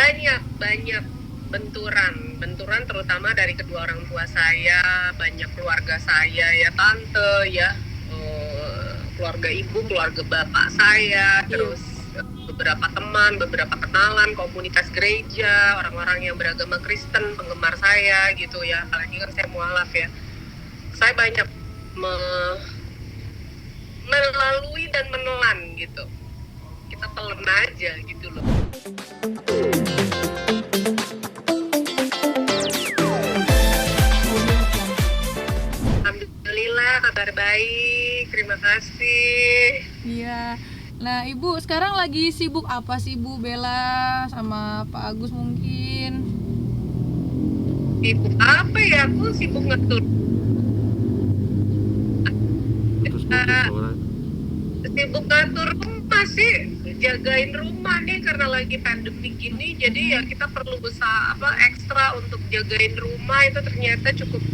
banyak benturan terutama dari kedua orang tua saya, banyak keluarga saya ya, tante ya, keluarga ibu, keluarga bapak saya, terus beberapa teman, beberapa kenalan, komunitas gereja, orang-orang yang beragama Kristen, penggemar saya gitu ya, apalagi kan saya mualaf ya. Saya banyak melalui dan menelan gitu. Kita telan aja gitu loh. Alhamdulillah kabar baik, terima kasih. Iya. Nah, Ibu sekarang lagi sibuk apa sih, Bu Bella sama Pak Agus mungkin? Sibuk apa ya? Aku sibuk ngatur. Sibuk ngatur rumah sih, jagain rumah nih karena lagi pandemi gini. Jadi ya kita perlu usaha ekstra untuk jagain rumah, itu ternyata cukup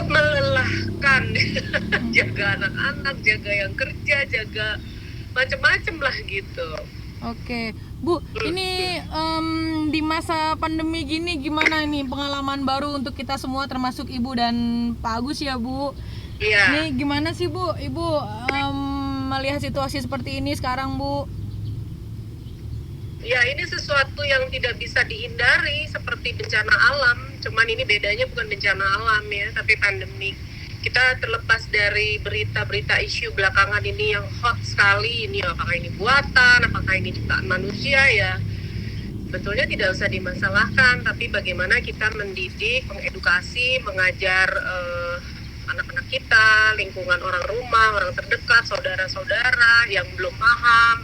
melelahkan. Jaga anak-anak, jaga yang kerja, jaga macem-macem lah gitu. Oke, Bu, ini di masa pandemi gini gimana nih pengalaman baru untuk kita semua termasuk Ibu dan Pak Agus ya, Bu? Iya. Ini gimana sih, Bu? Ibu melihat situasi seperti ini sekarang, Bu? Ya, ini sesuatu yang tidak bisa dihindari seperti bencana alam. Cuman ini bedanya bukan bencana alam ya, tapi pandemi. Kita terlepas dari berita-berita isu belakangan ini yang hot sekali, ini apakah ini buatan, apakah ini ciptaan manusia ya, sebetulnya tidak usah dimasalahkan, tapi bagaimana kita mendidik, mengedukasi, mengajar anak-anak kita, lingkungan orang rumah, orang terdekat, saudara-saudara yang belum paham,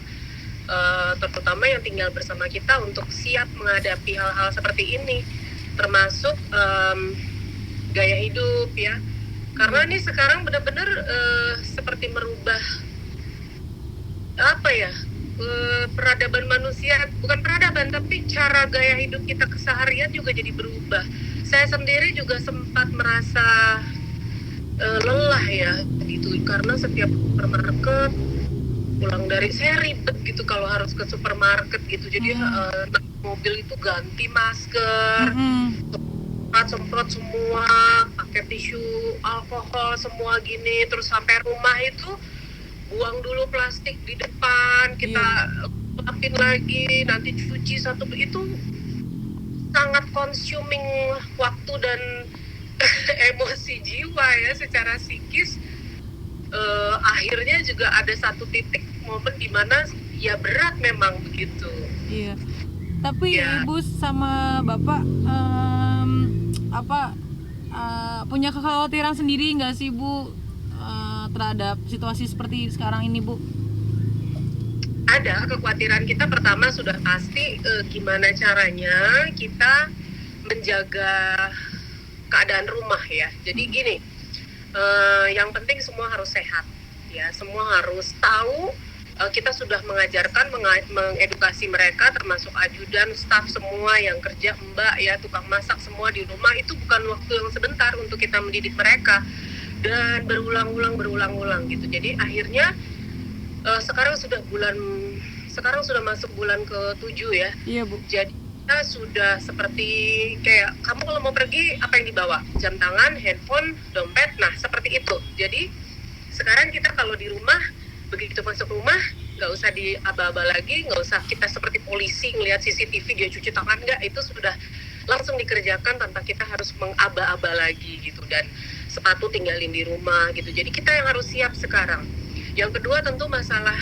terutama yang tinggal bersama kita untuk siap menghadapi hal-hal seperti ini, termasuk gaya hidup ya. Karena ini sekarang benar-benar seperti merubah peradaban manusia, bukan peradaban tapi cara gaya hidup kita keseharian juga jadi berubah. Saya sendiri juga sempat merasa lelah ya gitu, karena setiap supermarket pulang dari saya ribet gitu kalau harus ke supermarket gitu. Jadi mobil itu ganti masker, semprot semua, pakai tisu alkohol semua gini, terus sampai rumah itu buang dulu plastik di depan, kita lapin lagi, nanti cuci satu, itu sangat consuming waktu dan emosi jiwa ya, secara psikis. Akhirnya juga ada satu titik momen di mana ya berat memang begitu. Iya. Tapi ya, Ibu sama Bapak punya kekhawatiran sendiri nggak sih, Bu, terhadap situasi seperti sekarang ini, Bu? Ada kekhawatiran kita. Pertama sudah pasti gimana caranya kita menjaga keadaan rumah ya. Jadi gini, yang penting semua harus sehat ya, semua harus tahu. Kita sudah mengajarkan, mengedukasi mereka, termasuk ajudan, staf semua yang kerja, mbak ya, tukang masak semua di rumah. Itu bukan waktu yang sebentar untuk kita mendidik mereka, dan berulang-ulang gitu. Jadi akhirnya sekarang sudah masuk bulan ke-7 ya. Iya, Bu. Jadi kita sudah seperti kayak, kamu kalau mau pergi apa yang dibawa? Jam tangan, handphone, dompet, nah seperti itu. Jadi sekarang kita kalau di rumah, begitu masuk rumah, nggak usah diaba-aba lagi, nggak usah kita seperti polisi ngelihat CCTV dia cuci tangan, nggak, itu sudah langsung dikerjakan tanpa kita harus mengaba-aba lagi gitu. Dan sepatu tinggalin di rumah gitu. Jadi kita yang harus siap sekarang. Yang kedua tentu masalah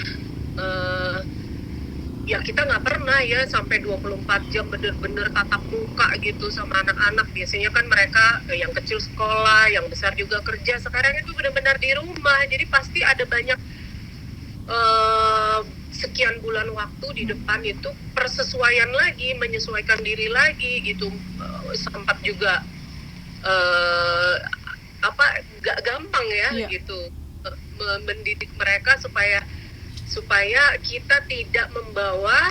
ya kita nggak pernah ya sampai 24 jam bener-bener tatap muka gitu sama anak-anak. Biasanya kan mereka yang kecil sekolah, yang besar juga kerja. Sekarang itu benar-benar di rumah, jadi pasti ada banyak sekian bulan waktu di depan itu persesuaian lagi, menyesuaikan diri lagi gitu. Sempat juga gak gampang ya gitu, mendidik mereka supaya kita tidak membawa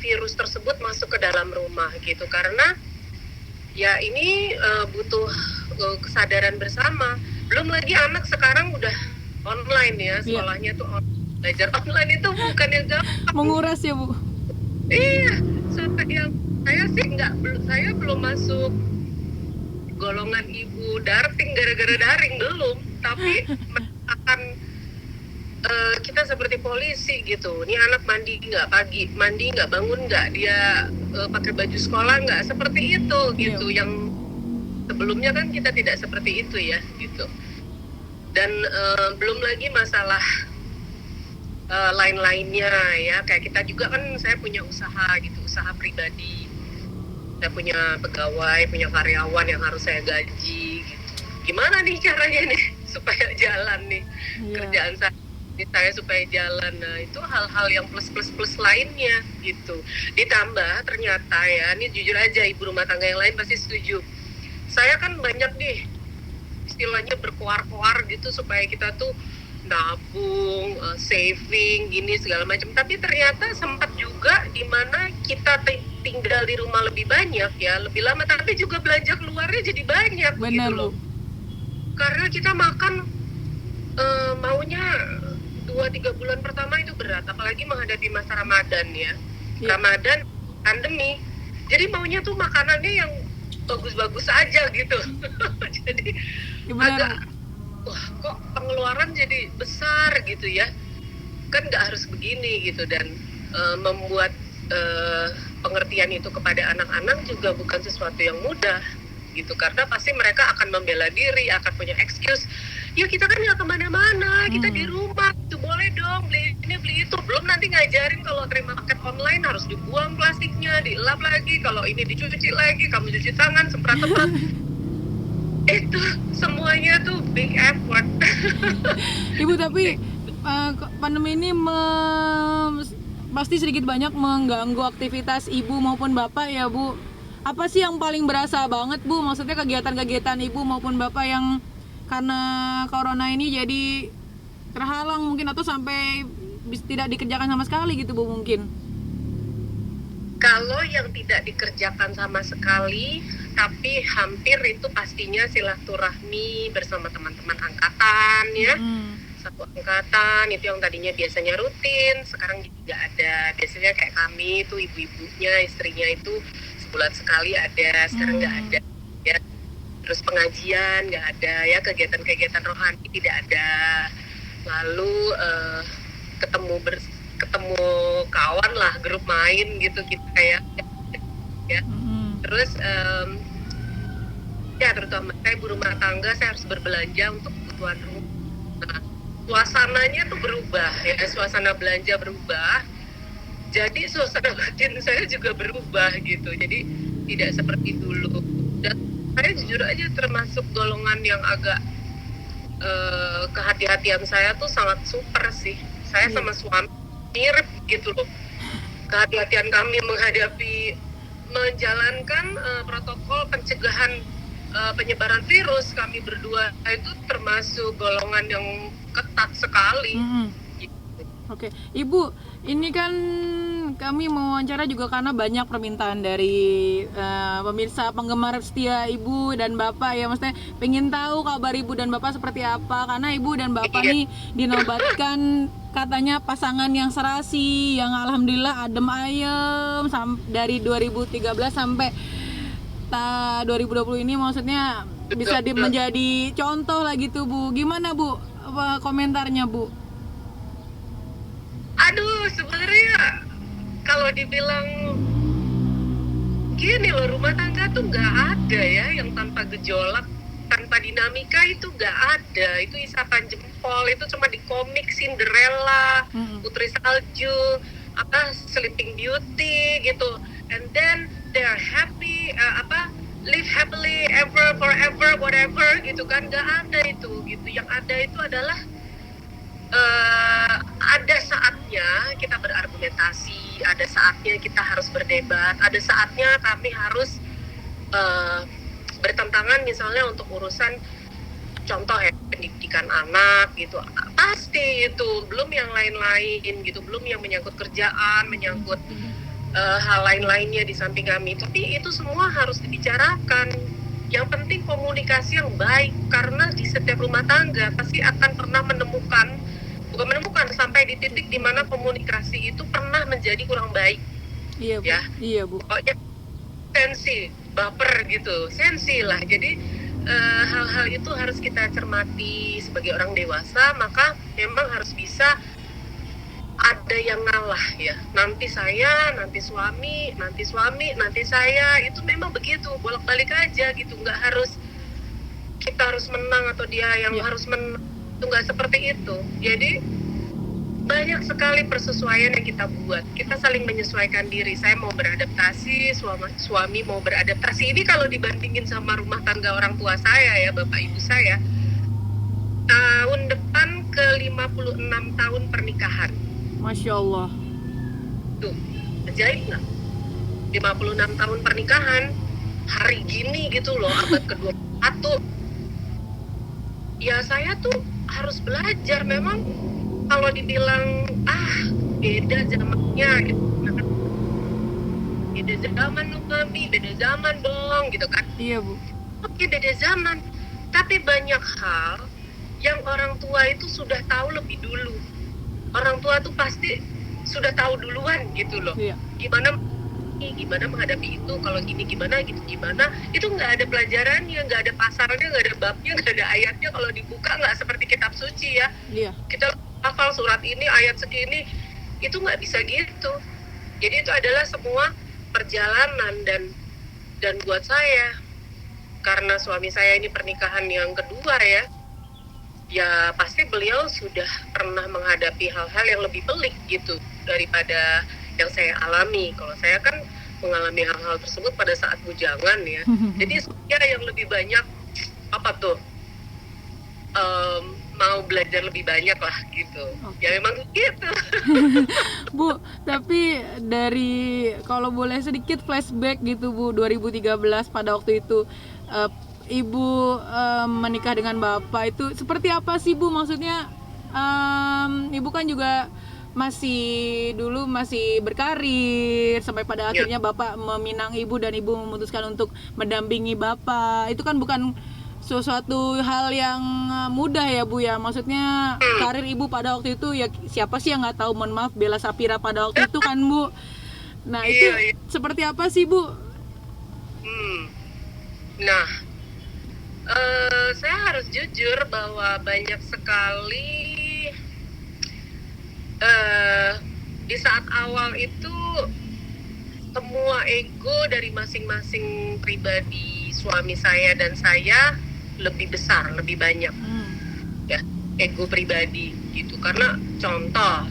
virus tersebut masuk ke dalam rumah gitu. Karena ya ini butuh kesadaran bersama. Belum lagi anak sekarang udah online ya, sekolahnya tuh belajar online, itu bukan yang gampang. Menguras ya, Bu? Iya, sampai saya belum masuk golongan ibu darting gara-gara daring, belum. Tapi akan kita seperti polisi gitu. Ini anak mandi nggak pagi, mandi nggak, bangun nggak, dia pakai baju sekolah nggak, seperti itu gitu. Yang sebelumnya kan kita tidak seperti itu ya gitu. Dan belum lagi masalah lain-lainnya ya, kayak kita juga kan, saya punya usaha gitu, usaha pribadi. Saya punya pegawai, punya karyawan yang harus saya gaji gitu. Gimana nih caranya nih supaya jalan nih kerjaan saya supaya jalan. Nah, itu hal-hal yang plus lainnya gitu. Ditambah ternyata ya, ini jujur aja ibu rumah tangga yang lain pasti setuju. Saya kan banyak nih istilahnya berkoar-koar gitu supaya kita tuh nabung, saving, gini segala macam. Tapi ternyata sempat juga di mana kita tinggal di rumah lebih banyak ya, lebih lama, tapi juga belanja keluarnya jadi banyak. Benar, gitu loh. Karena kita makan maunya 2-3 bulan pertama itu berat, apalagi menghadapi masa Ramadan ya. Ramadan, pandemi. Jadi maunya tuh makanannya yang bagus-bagus aja gitu. Jadi agak wah, kok pengeluaran jadi besar gitu ya, kan nggak harus begini gitu. Dan membuat pengertian itu kepada anak-anak juga bukan sesuatu yang mudah gitu, karena pasti mereka akan membela diri, akan punya excuse, ya kita kan nggak kemana-mana, kita di rumah, itu boleh dong beli ini beli itu. Belum nanti ngajarin kalau terima paket online harus dibuang plastiknya, dielap lagi, kalau ini dicuci lagi, kamu cuci tangan, semprot-semprot. Itu semuanya tuh big effort. Ibu, tapi pandemi ini pasti sedikit banyak mengganggu aktivitas ibu maupun bapak ya Bu. Apa sih yang paling berasa banget Bu? Maksudnya kegiatan-kegiatan ibu maupun bapak yang karena corona ini jadi terhalang mungkin, atau sampai tidak dikerjakan sama sekali gitu Bu mungkin? Kalau yang tidak dikerjakan sama sekali, tapi hampir itu pastinya silaturahmi bersama teman-teman angkatan ya. Satu angkatan itu yang tadinya biasanya rutin, sekarang nggak ada. Biasanya kayak kami itu ibu-ibunya, istrinya itu sebulan sekali ada, sekarang nggak ada ya. Terus pengajian nggak ada ya, kegiatan-kegiatan rohani tidak ada. Lalu ketemu kawan lah, grup main gitu kita ya. Terus ya terutama saya ibu rumah tangga, saya harus berbelanja untuk kebutuhan rumah. Suasananya tuh berubah ya, suasana belanja berubah. Jadi suasana batin saya juga berubah gitu. Jadi tidak seperti dulu. Dan saya jujur aja termasuk golongan yang agak kehati-hatian saya tuh sangat super sih. Saya sama suami mirip gitu loh. Kehati-hatian kami menjalankan protokol pencegahan penyebaran virus, kami berdua itu termasuk golongan yang ketat sekali. Oke, Ibu, ini kan kami mewawancara juga karena banyak permintaan dari pemirsa penggemar setia Ibu dan Bapak ya, maksudnya pengen tahu kabar Ibu dan Bapak seperti apa, karena Ibu dan Bapak nih dinobatkan katanya pasangan yang serasi, yang alhamdulillah adem ayem dari 2013 sampai 2020 ini, maksudnya bisa menjadi contoh lah gitu Bu. Gimana Bu komentarnya Bu? Aduh, sebenarnya kalau dibilang gini loh, rumah tangga tuh nggak ada ya yang tanpa gejolak, tanpa dinamika, itu nggak ada. Itu isapan jempol, itu cuma di komik Cinderella, Putri Salju, Sleeping Beauty gitu. And then they are happy, live happily ever forever whatever gitu kan. Nggak ada itu gitu. Yang ada itu adalah ada saatnya kita berargumentasi, ada saatnya kita harus berdebat, ada saatnya kami harus bertentangan misalnya untuk urusan contoh ya pendidikan anak gitu, pasti itu, belum yang lain-lain gitu, belum yang menyangkut kerjaan, menyangkut hal lain-lainnya di samping kami. Tapi itu semua harus dibicarakan. Yang penting komunikasi yang baik, karena di setiap rumah tangga pasti akan pernah bukan menemukan sampai di titik di mana komunikasi itu pernah menjadi kurang baik. Iya Bu. Ya. Iya Bu. Pokoknya sensi, baper gitu, sensi lah. Jadi hal-hal itu harus kita cermati sebagai orang dewasa, maka memang harus bisa ada yang ngalah ya. Nanti saya, nanti suami, nanti saya, itu memang begitu, bolak-balik aja gitu. Nggak harus kita harus menang atau dia yang harus menang, itu nggak seperti itu. Jadi banyak sekali persesuaian yang kita buat. Kita saling menyesuaikan diri. Saya mau beradaptasi, suami mau beradaptasi. Ini kalau dibandingin sama rumah tangga orang tua saya ya, bapak ibu saya, tahun depan ke 56 tahun pernikahan. Masya Allah. Tuh, ajaib nggak? 56 tahun pernikahan, hari gini gitu loh, abad ke-21. Ya saya tuh harus belajar. Memang kalau dibilang beda zamannya gitu, beda zaman loh kami, beda zaman dong gitu kan. Iya Bu. Oke, beda zaman, tapi banyak hal yang orang tua itu sudah tahu lebih dulu. Orang tua tuh pasti sudah tahu duluan gitu loh. Iya. Gimana menghadapi itu, kalau gini gimana, gitu gimana. Itu nggak ada pelajarannya, nggak ada pasarnya, nggak ada babnya, nggak ada ayatnya. Kalau dibuka nggak seperti kitab suci ya. Iya. Kita hafal surat ini, ayat segini, itu nggak bisa gitu. Jadi itu adalah semua perjalanan. Dan buat saya, karena suami saya ini pernikahan yang kedua ya pasti beliau sudah pernah menghadapi hal-hal yang lebih pelik gitu daripada yang saya alami. Kalau saya kan mengalami hal-hal tersebut pada saat bujangan ya. Jadi saya yang lebih banyak mau belajar lebih banyak lah gitu. Ya memang gitu. Bu, tapi dari kalau boleh sedikit flashback gitu Bu, 2013 pada waktu itu Ibu menikah dengan Bapak itu seperti apa sih Bu? Maksudnya Ibu kan juga masih berkarir sampai pada akhirnya Bapak meminang Ibu dan Ibu memutuskan untuk mendampingi Bapak. Itu kan bukan sesuatu hal yang mudah ya Bu ya. Maksudnya karir Ibu pada waktu itu ya siapa sih yang nggak tahu, mohon maaf, Bella Sapira pada waktu itu kan Bu. Nah itu seperti apa sih Bu? Nah, saya harus jujur bahwa banyak sekali di saat awal itu semua ego dari masing-masing pribadi suami saya dan saya lebih besar, lebih banyak ya, ego pribadi gitu. Karena contoh,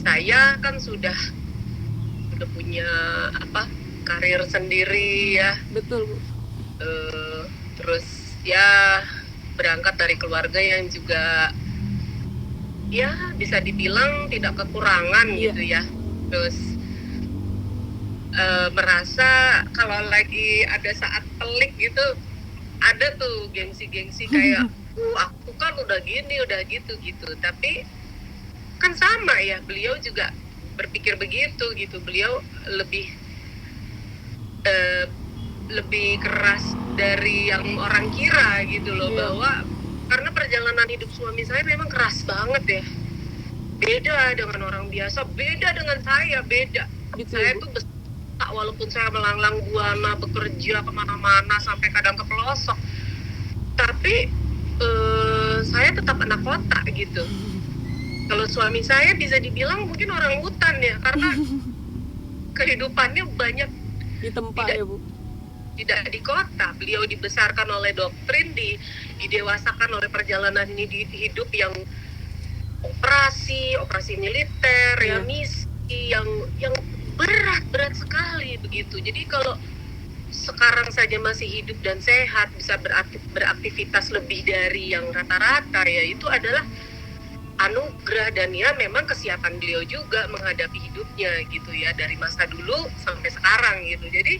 saya kan sudah punya karir sendiri ya. Betul Bu. Terus ya berangkat dari keluarga yang juga ya bisa dibilang tidak kekurangan gitu ya. Terus merasa kalau lagi ada saat pelik gitu, ada tuh gengsi-gengsi kayak aku kan udah gini udah gitu. Tapi kan sama ya, beliau juga berpikir begitu gitu. Beliau lebih keras dari yang orang kira gitu loh, bahwa karena perjalanan hidup suami saya memang keras banget ya, beda dengan orang biasa, beda dengan saya, beda gitu. Saya tuh besar, walaupun saya melanglang buana bekerja kemana-mana sampai kadang ke pelosok, tapi saya tetap anak kota gitu. Kalau suami saya bisa dibilang mungkin orang hutan ya, karena kehidupannya banyak di tempat ya Bu, tidak di kota. Beliau dibesarkan oleh doktrin, didewasakan oleh perjalanan hidup yang operasi militer, ya misi yang berat sekali begitu. Jadi kalau sekarang saja masih hidup dan sehat, bisa beraktivitas lebih dari yang rata-rata ya, itu adalah anugerah. Dan ya memang kesiapan beliau juga menghadapi hidupnya gitu ya, dari masa dulu sampai sekarang gitu. Jadi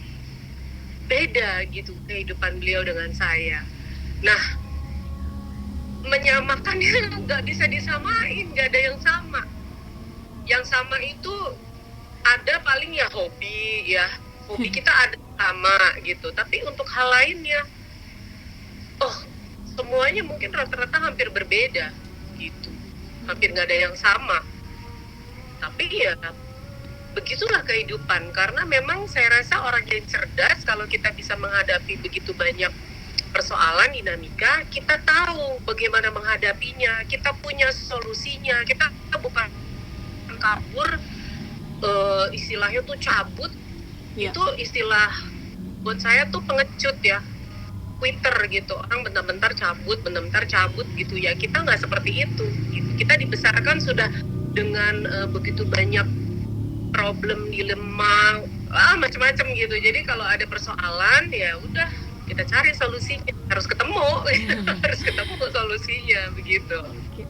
beda gitu kehidupan beliau dengan saya. Nah, menyamakannya nggak bisa disamain, nggak ada yang sama. Yang sama itu ada paling ya hobi kita ada sama gitu. Tapi untuk hal lainnya, semuanya mungkin rata-rata hampir berbeda gitu, hampir nggak ada yang sama. Tapi ya begitulah kehidupan. Karena memang saya rasa orang yang cerdas, kalau kita bisa menghadapi begitu banyak persoalan dinamika, kita tahu bagaimana menghadapinya, kita punya solusinya, kita bukan kabur, istilahnya tuh cabut. Itu istilah buat saya tuh pengecut ya, Twitter gitu, orang bentar-bentar cabut gitu ya. Kita nggak seperti itu gitu. Kita dibesarkan sudah dengan begitu banyak problem, dilema, macam-macam gitu. Jadi kalau ada persoalan ya udah kita cari solusinya, harus ketemu harus ketemu solusinya begitu.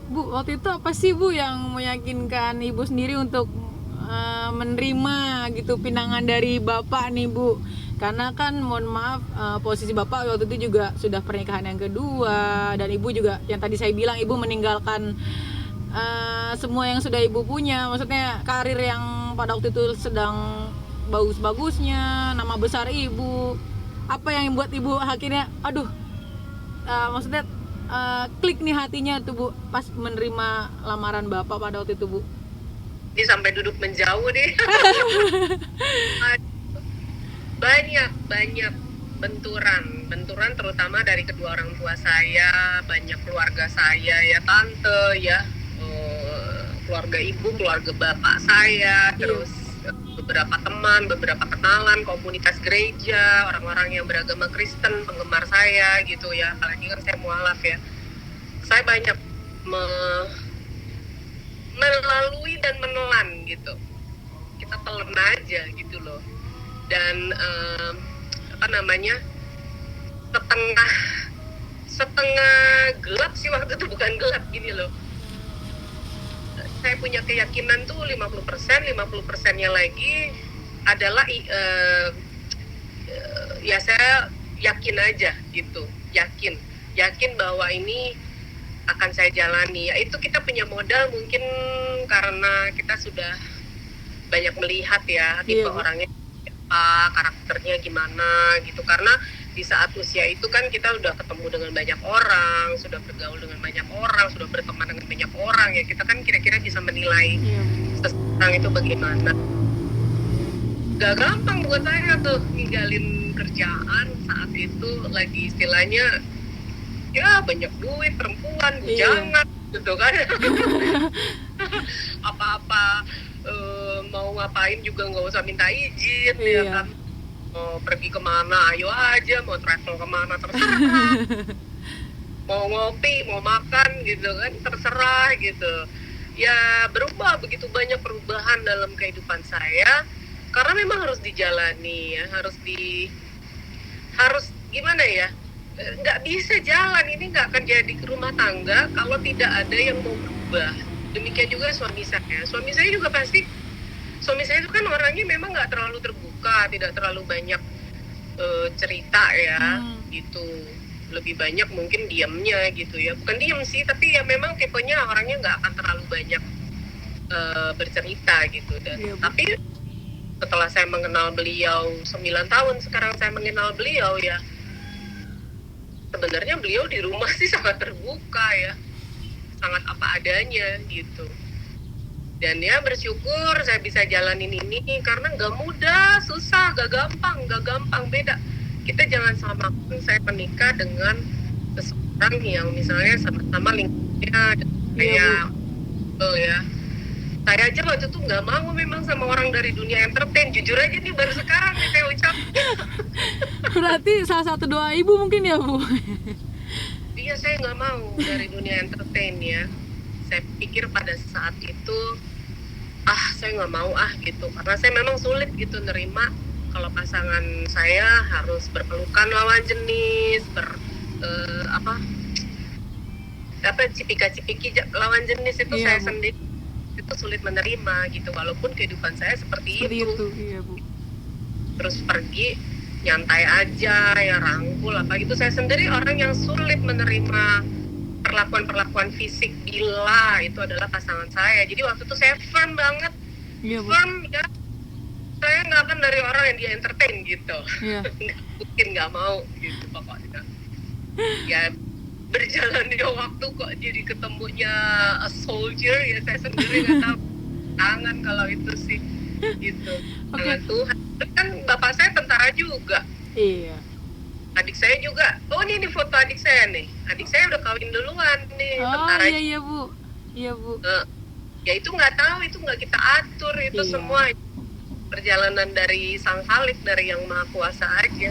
Bu, waktu itu apa sih Bu yang meyakinkan Ibu sendiri untuk menerima gitu pinangan dari Bapak nih Bu? Karena kan mohon maaf, posisi Bapak waktu itu juga sudah pernikahan yang kedua, dan Ibu juga yang tadi saya bilang Ibu meninggalkan semua yang sudah Ibu punya, maksudnya karir yang pada waktu itu sedang bagus-bagusnya, nama besar Ibu. Apa yang membuat Ibu akhirnya maksudnya klik nih hatinya tuh Bu pas menerima lamaran Bapak pada waktu itu Bu? Ini sampai duduk menjauh deh. banyak benturan terutama dari kedua orang tua saya, banyak keluarga saya ya, tante ya, keluarga ibu, keluarga bapak saya, terus beberapa teman, beberapa kenalan, komunitas gereja, orang-orang yang beragama Kristen, penggemar saya gitu ya, apalagi kan saya mualaf ya. Saya banyak melalui dan menelan gitu, kita telan aja gitu loh. Dan setengah gelap sih waktu itu, bukan gelap gini loh. Saya punya keyakinan tuh 50%nya lagi adalah ya saya yakin aja gitu, yakin bahwa ini akan saya jalani. Ya itu kita punya modal mungkin karena kita sudah banyak melihat ya tipe orangnya apa, karakternya gimana gitu. Karena di saat usia itu kan kita udah ketemu dengan banyak orang, sudah bergaul dengan banyak orang, sudah berteman dengan banyak orang ya, kita kan kira-kira bisa menilai seseorang itu bagaimana. Gak gampang buat saya tuh ninggalin kerjaan saat itu, lagi istilahnya ya banyak duit, perempuan, bujangan gitu kan. Apa-apa mau ngapain juga nggak usah minta izin ya kan, mau pergi kemana ayo aja, mau travel kemana terserah, mau ngopi, mau makan gitu kan terserah gitu ya. Berubah begitu banyak perubahan dalam kehidupan saya karena memang harus dijalani ya, harus gimana ya, nggak bisa jalan ini, nggak akan jadi rumah tangga kalau tidak ada yang mau berubah. Demikian juga suami saya juga pasti. Suami saya itu kan orangnya memang nggak terlalu terbuka, tidak terlalu banyak cerita ya gitu, lebih banyak mungkin diamnya gitu ya, bukan diam sih tapi ya memang tipenya orangnya nggak akan terlalu banyak bercerita gitu. Dan tapi setelah saya mengenal beliau 9 tahun sekarang saya mengenal beliau ya, sebenarnya beliau di rumah sih sangat terbuka ya, sangat apa adanya gitu. Dan ya bersyukur saya bisa jalanin ini karena gak mudah, susah, gak gampang, beda. Kita jangan samakan saya menikah dengan seseorang yang misalnya sama-sama lingkungannya kayak ya. Saya aja waktu itu gak mau memang sama orang dari dunia entertain, jujur aja nih baru sekarang nih saya ucap. Berarti salah satu doa Ibu mungkin ya Bu? Iya, saya gak mau dari dunia entertain ya. Saya pikir pada saat itu saya nggak mau gitu, karena saya memang sulit gitu nerima kalau pasangan saya harus berpelukan lawan jenis, cipika-cipiki lawan jenis itu saya sendiri itu sulit menerima gitu, walaupun kehidupan saya seperti itu. Iya, Bu. Terus pergi nyantai aja ya, rangkul apa gitu, saya sendiri orang yang sulit menerima perlakuan fisik bila itu adalah pasangan saya. Jadi waktu itu saya firm banget, firm ya, saya nggak akan dari orang yang dia entertain gitu. Mungkin nggak mau gitu pokoknya. Ya berjalannya waktu kok jadi ketemunya a soldier ya, saya sendiri nggak tahu tangan kalau itu sih. gitu. Oke. Dengan Tuhan. Terus kan bapak saya tentara juga. Iya. Adik saya juga. Oh ini foto adik saya nih. Adik saya udah kawin duluan nih, Oh tentara. iya iya Bu. Iya Bu. Ya itu nggak tahu, itu nggak kita atur, itu Iya. semua perjalanan dari Sang Khalik, dari Yang Maha Kuasa aja.